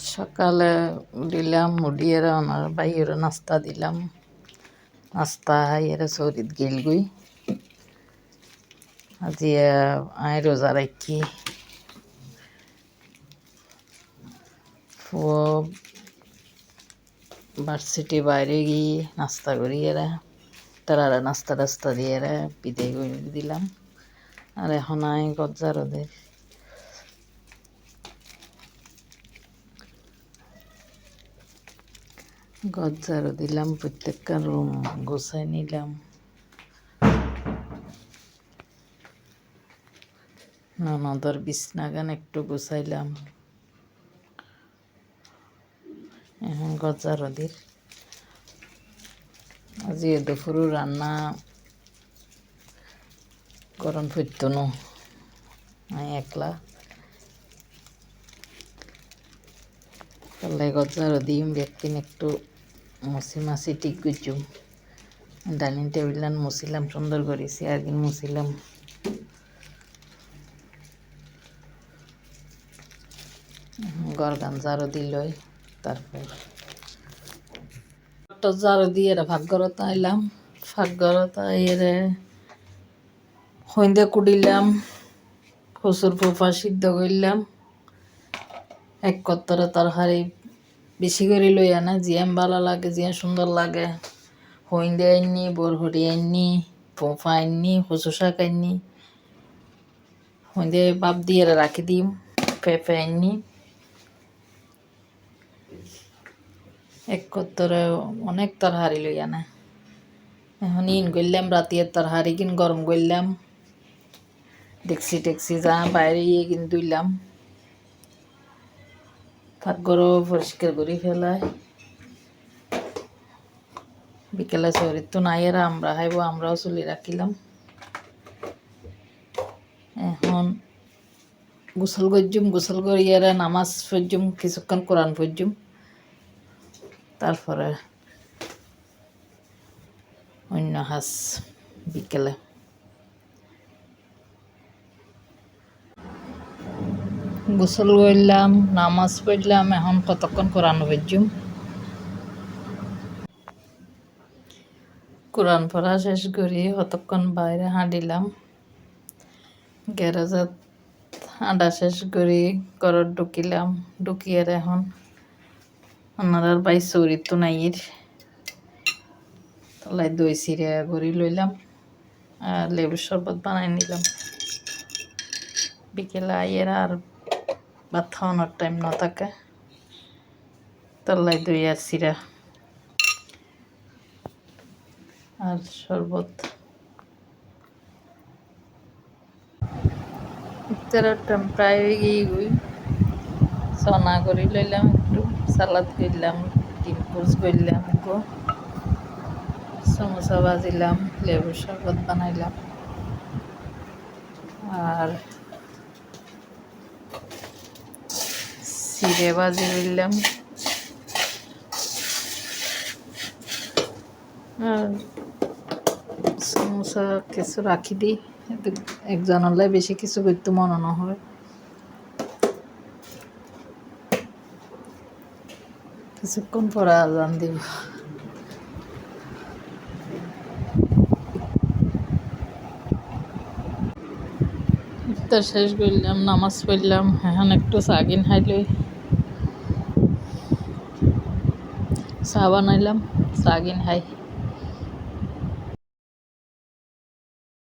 সকালে দিলাম মুড়িয়ে আমার বাইরে নাস্তা দিলাম নাস্তা হাইয়ের চৌরিত গেলগুই আজি আয় রোজা রাখি ভার্সিটি বাইরে গিয়ে নাস্তা করিয়ে তারা নাস্তা টাস্তা দিয়ে বিদায় করে দিলাম আর এখন আয় গজ্জা রোদের গজ্জারও দিলাম প্রত্যেকটা রুম গোছাই নিলাম ননদর বিছনাগান একটু গোছাইলাম এখন গজ্জারও দিল আজি দুপুরও রান্না গরম ফুটতো না আমি একলা তাহলে গজ্জারও দিম ব্যক্তিন একটু মুসি মাসি ঠিক গুজুম ডাইনিং টেবিল মুছিলাম সুন্দর করেছি আর কি মুছিলাম গরগান জারো দিল তারপর জারো দিয়ে ভাগ্যরতা আইলাম ভাগ্যরতা এরে সন্ধ্যা কুড়িলাম কচুর পোপা সিদ্ধ করলাম এক কত্তরে তরকারি বেশি করে লই আনা জিয়াম ভালো লাগে জিয়াম সুন্দর লাগে সন্ধ্যা আইনি বরহরি আইনি পোপা আইনি কচু শাক আইনি সন্ধ্যা বাপ দিয়ে রাখি দিম পেঁপে আইনি এক কত্তরে অনেক তরকারি লই আনা এখন ইন করলাম রাতের তরকারি কিন গরম করলাম ডেকসি টেক্সি যা বাইরে গিয়ে কিন ধুইলাম ভাতগড়ও পরিষ্কার করে ফেলায় বিকেলে শরীর তো নাই আর আমরা খাইব আমরাও চুলি রাখিলাম এখন গোসল করজুম গোসল করিয়ে নামাজ পড়জুম কিছুক্ষণ কোরআন পড়জুম তারপরে অন্য হাস বিকেলে গোসল করলাম নামাজ পড়লাম এখন কতক্ষণ কোরআন পড়জুম কোরআন পড়া শেষ করি কতক্ষণ বাইরে হাঁটিলাম গ্যারেজত হাঁটা শেষ করি ঘরত ঢুকিলাম ঢুকিয়ে এখন ওনার বাই চৌরিত তো নাইর তলাই দই চিরা গড়ি লইলাম আর লেবুর শরবত বানাই নিলাম বিকেলে আইয়ের আর ভাত খাওয়ানোর টাইম না থাকে তলাই দই আর চিরা আর শরবত ইফতারের টাইম প্রায় গিয়ে গই সনা করি লইলাম একটু সালাদ করলাম ডিম পোচ করলাম সমোসা ভাজিলাম লেবুর শরবত বানাইলাম আর চিড়ে ভাজি করলাম আর সমোসা কিছু রাখি দিই একজন হলে বেশি কিছু করতে মনে না হয় কিছুক্ষণ পরে আজান দিব ইফতার শেষ করলাম নামাজ পড়লাম এখন একটু চাগিন খাইলই চা বানাইলাম চাগিন খাই